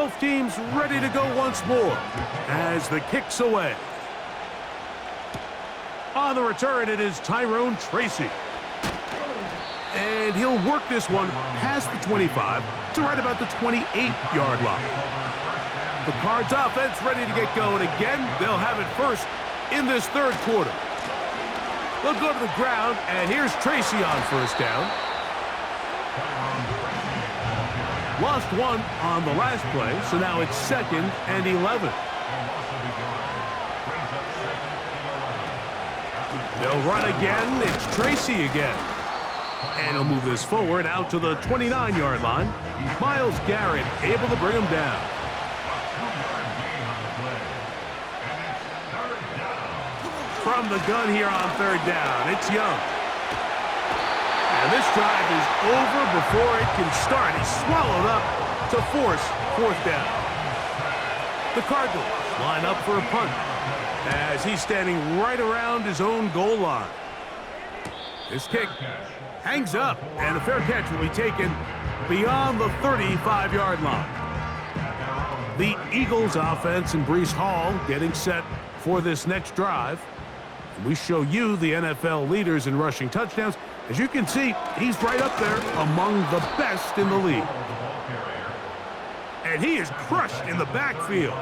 Both teams ready to go once more as the kick's away. On the return, it is Tyrone Tracy. And he'll work this one past the 25 to right about the 28-yard line. The Cards offense ready to get going again. They'll have it first in this third quarter. They'll go to the ground, and here's Tracy on first down. Lost one on the last play, so now it's 2nd and 11. They'll run again. It's Tracy again. And he'll move this forward out to the 29-yard line. Myles Garrett able to bring him down. From the gun here on third down, it's Young. And this drive is over before it can start. He's swallowed up to force fourth down. The Cardinals line up for a punt as he's standing right around his own goal line. This kick hangs up, and a fair catch will be taken beyond the 35-yard line. The Eagles offense and Breece Hall getting set for this next drive. And we show you the NFL leaders in rushing touchdowns. As you can see, he's right up there among the best in the league. And he is crushed in the backfield.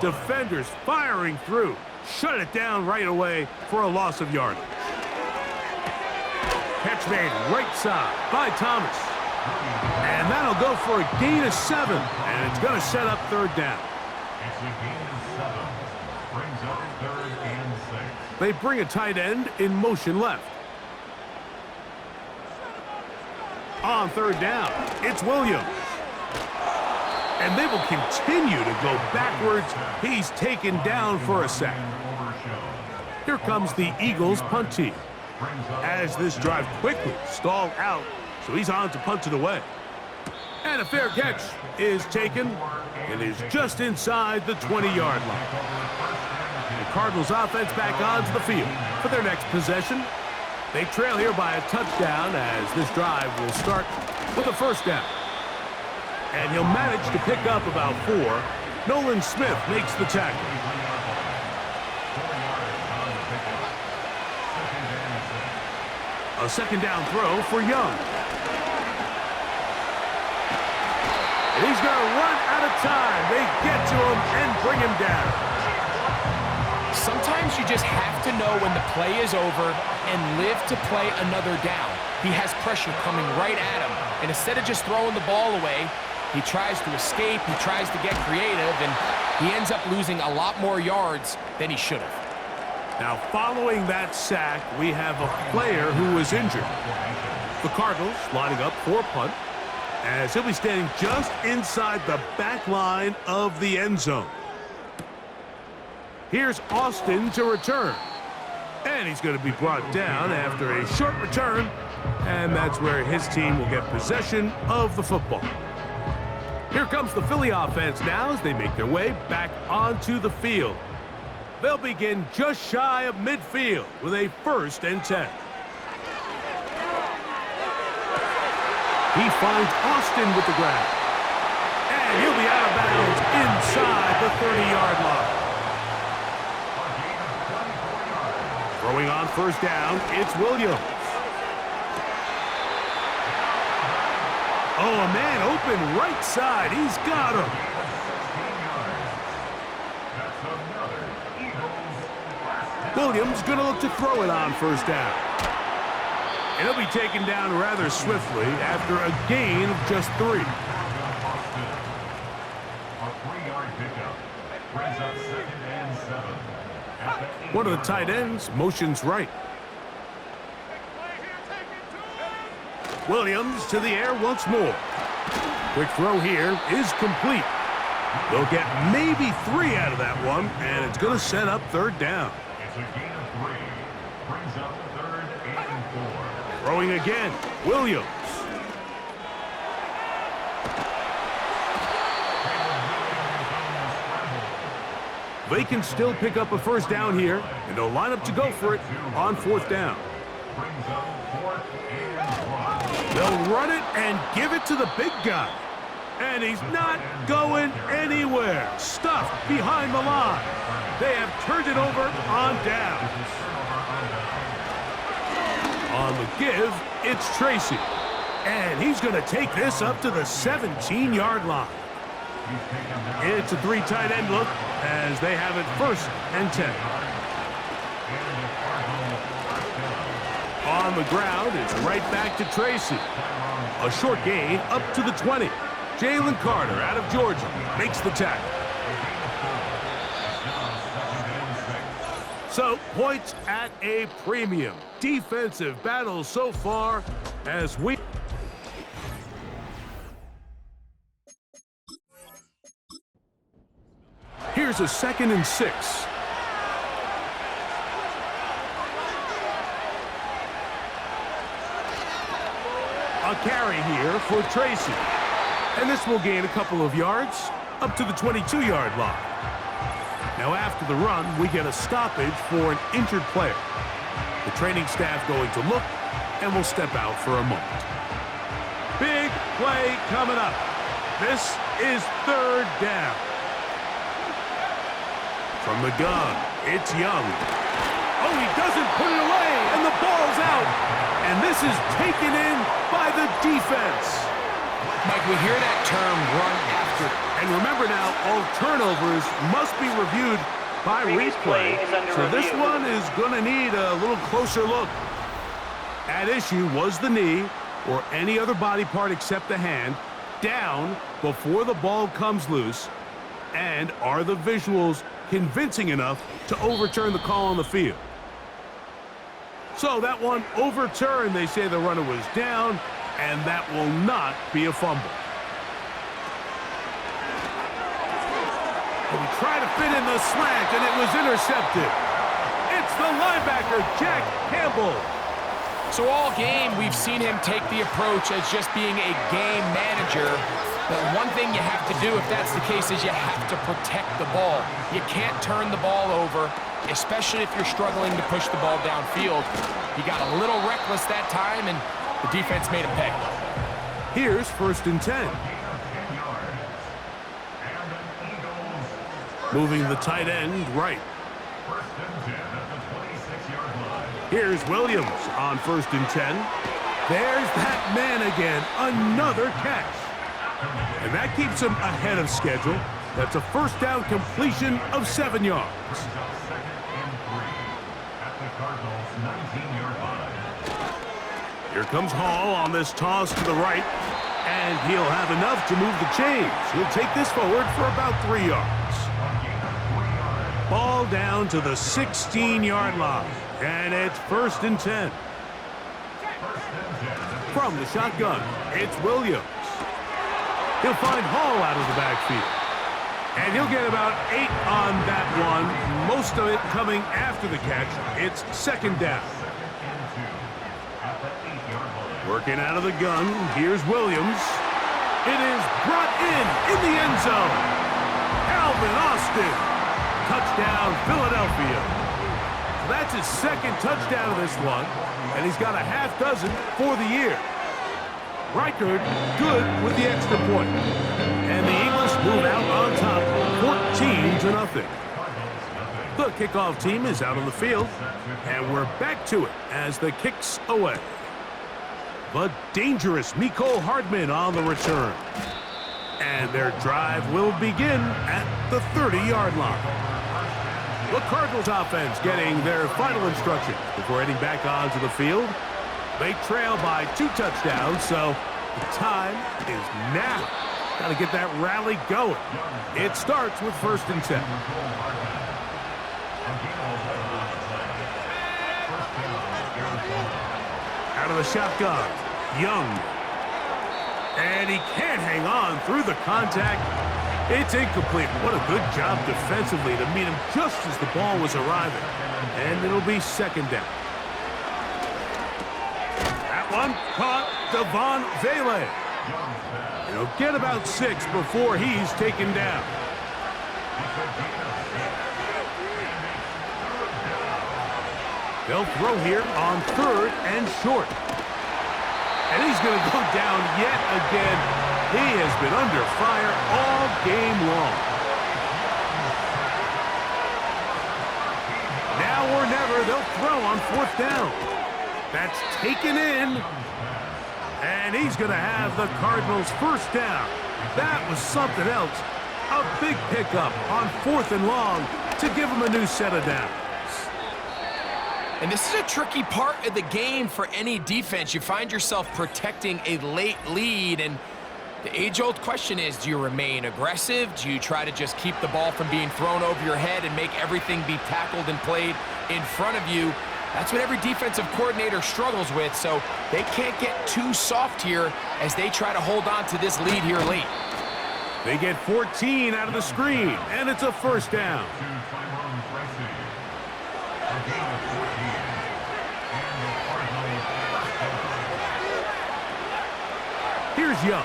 Defenders firing through. Shut it down right away for a loss of yardage. Catch made right side by Thomas. And that'll go for a gain of 7. And it's going to set up third down. It's a gain of 7. Brings up 3rd and 6. They bring a tight end in motion left. On third down, it's Williams. And they will continue to go backwards. He's taken down for a sack. Here comes the Eagles punt team. As this drive quickly stalled out, so he's on to punt it away. And a fair catch is taken and is just inside the 20-yard line. The Cardinals offense back onto the field for their next possession. They trail here by a touchdown as this drive will start with a first down. And he'll manage to pick up about 4. Nolan Smith makes the tackle. A second down throw for Young. And he's going to run out of time. They get to him and bring him down. Sometimes you just have to know when the play is over and live to play another down. He has pressure coming right at him. And instead of just throwing the ball away, he tries to escape, he tries to get creative, and he ends up losing a lot more yards than he should have. Now, following that sack, we have a player who was injured. The Cardinals lining up for a punt as he'll be standing just inside the back line of the end zone. Here's Austin to return. And he's going to be brought down after a short return, and that's where his team will get possession of the football. Here comes the Philly offense now as they make their way back onto the field. They'll begin just shy of midfield with a 1st and 10. He finds Austin with the grab. And he'll be out of bounds inside the 30-yard line. Throwing on first down, it's Williams. Oh, a man open right side. He's got him. Williams going to look to throw it on first down. And he'll be taken down rather swiftly after a gain of just 3. A 3-yard pickup brings up 2nd and 7. One of the tight ends motions right. Williams to the air once more. Quick throw here is complete. They'll get maybe 3 out of that one, and it's going to set up third down. It's a gain of 3. Brings up 3rd and 4. Throwing again, Williams. They can still pick up a first down here, and they'll line up to go for it on 4th down. Brings up 4th and 1. They'll run it and give it to the big guy. And he's not going anywhere. Stuffed behind the line. They have turned it over on down. On the give, it's Tracy. And he's going to take this up to the 17-yard line. It's a three tight end look as they have it 1st and 10. On the ground, it's right back to Tracy. A short gain up to the 20. Jalen Carter out of Georgia makes the tackle. So, points at a premium. Defensive battle so far as we... Here's a 2nd and 6. A carry here for Tracy. And this will gain a couple of yards up to the 22-yard line. Now after the run, we get a stoppage for an injured player. The training staff going to look and will step out for a moment. Big play coming up. This is 3rd down. From the gun, it's Young. Oh, he doesn't put it away, and the ball's out. And this is taken in by the defense. Mike, we hear that term, run after. And remember now, all turnovers must be reviewed by replay. So this one is going to need a little closer look. At issue was the knee, or any other body part except the hand, down before the ball comes loose. And are the visuals convincing enough to overturn the call on the field? So that one overturned. They say the runner was down, and that will not be a fumble. And he tried to fit in the slant, and it was intercepted. It's the linebacker, Jack Campbell. So all game, we've seen him take the approach as just being a game manager. But one thing you have to do, if that's the case, is you have to protect the ball. You can't turn the ball over, especially if you're struggling to push the ball downfield. He got a little reckless that time, and the defense made him pay. Here's 1st and 10. Moving the tight end right. Here's Williams on 1st and 10. There's that man again, another catch. And that keeps him ahead of schedule. That's a 1st down completion of 7 yards. Here comes Hall on this toss to the right. And he'll have enough to move the chains. He'll take this forward for about 3 yards. Ball down to the 16-yard line. And it's 1st and 10. From the shotgun, it's Williams. He'll find Hall out of the backfield. And he'll get about 8 on that one, most of it coming after the catch. It's 2nd down. Working out of the gun, here's Williams. It is brought in the end zone. Calvin Austin. Touchdown, Philadelphia. That's his 2nd touchdown of this one, and he's got a half dozen for the year. Reichard good with the extra point. And the Eagles move out on top, 14-0. The kickoff team is out on the field, and we're back to it as the kick's away. The dangerous Mecole Hardman on the return. And their drive will begin at the 30-yard line. The Cardinals offense getting their final instruction before heading back onto the field. They trail by 2 touchdowns, so the time is now. Got to get that rally going. It starts with 1st and 10. Out of the shotgun, Young. And he can't hang on through the contact. It's incomplete. What a good job defensively to meet him just as the ball was arriving. And it'll be 2nd down. That one caught Devon Vele. He'll get about 6 before he's taken down. They'll throw here on 3rd and short. And he's going to go down yet again. He has been under fire all game long. Now or never, they'll throw on 4th down. That's taken in. And he's going to have the Cardinals' 1st down. That was something else. A big pickup on 4th and long to give him a new set of downs. And this is a tricky part of the game for any defense. You find yourself protecting a late lead, and the age-old question is, do you remain aggressive? Do you try to just keep the ball from being thrown over your head and make everything be tackled and played in front of you? That's what every defensive coordinator struggles with, so they can't get too soft here as they try to hold on to this lead here late. They get 14 out of the screen, and it's a 1st down. Here's Young.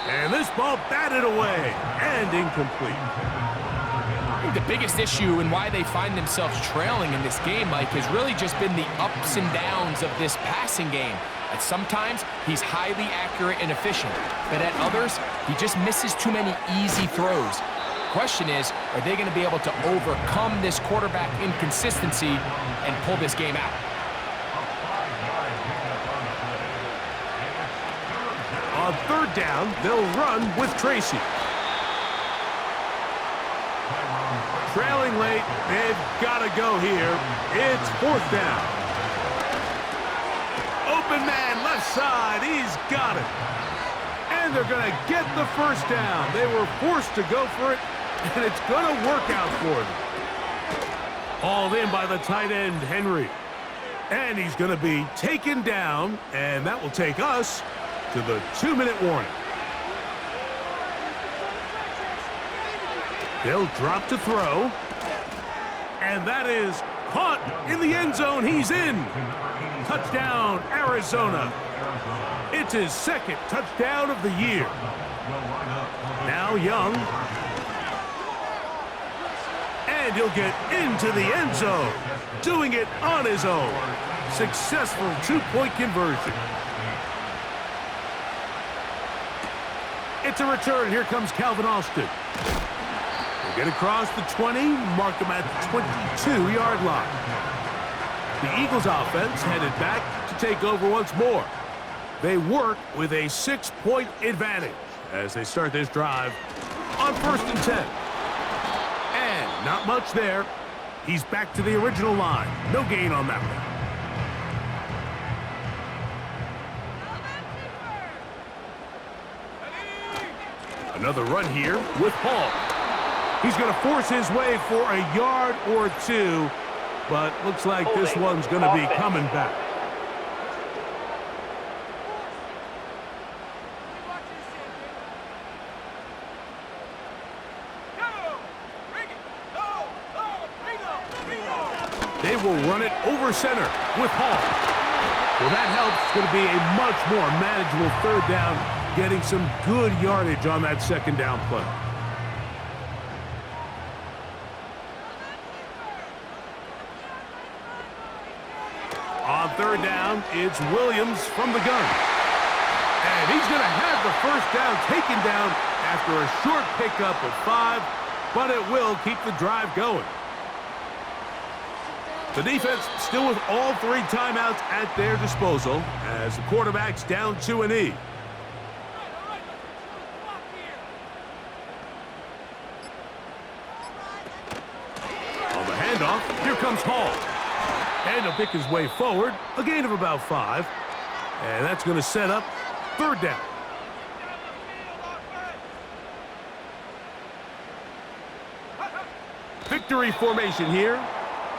And this ball batted away and incomplete. I think the biggest issue and why they find themselves trailing in this game, Mike, has really just been the ups and downs of this passing game. At sometimes, he's highly accurate and efficient, but at others, he just misses too many easy throws. Question is, are they going to be able to overcome this quarterback inconsistency and pull this game out? On 3rd down, they'll run with Tracy. Trailing late, they've got to go here. It's 4th down. Open man, left side, he's got it. And they're going to get the 1st down. They were forced to go for it, and it's going to work out for them. Hauled in by the tight end, Henry. And he's going to be taken down, and that will take us to the 2-minute warning. They'll drop to throw. And that is caught in the end zone. He's in. Touchdown, Arizona. It's his 2nd touchdown of the year. Now Young. And he'll get into the end zone. Doing it on his own. Successful 2-point conversion. It's a return. Here comes Calvin Austin. They get across the 20, mark him at the 22-yard line. The Eagles offense headed back to take over once more. They work with a 6-point advantage as they start this drive on 1st and 10. And not much there. He's back to the original line. No gain on that one. Another run here with Hall. He's going to force his way for a yard or 2, but looks like this one's going to be coming back. They will run it over center with Hall. Well, that helps. It's going to be a much more manageable 3rd down, getting some good yardage on that 2nd down play. On 3rd down, it's Williams from the gun. And he's going to have the 1st down taken down after a short pickup of 5, but it will keep the drive going. The defense still with all 3 timeouts at their disposal as the quarterback's down to a knee. On the handoff, here comes Hall. And he'll pick his way forward, a gain of about 5. And that's going to set up 3rd down. Victory formation here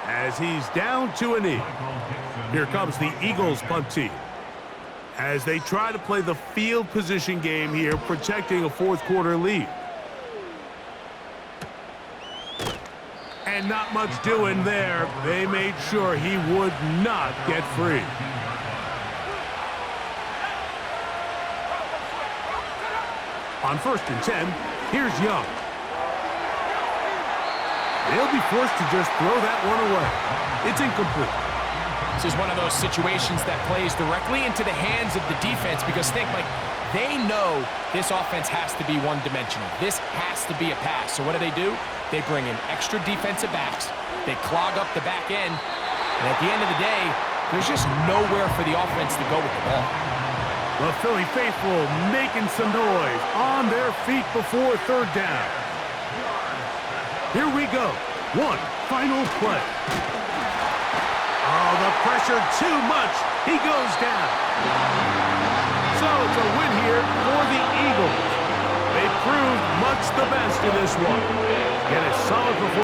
as he's down to a knee. Here comes the Eagles punt team as they try to play the field position game here, protecting a 4th quarter lead. And not much doing there. They made sure he would not get free. On 1st and 10, here's Young. They'll be forced to just throw that one away. It's incomplete. This is one of those situations that plays directly into the hands of the defense because think, like, They know this offense has to be one-dimensional. This has to be a pass. So what do? They bring in extra defensive backs. They clog up the back end. And at the end of the day, there's just nowhere for the offense to go with the ball. The Philly faithful making some noise on their feet before third down. Here we go. One final play. Oh, the pressure too much. He goes down. So it's a win here for the Eagles. They proved much the best in this one. Get a solid performance.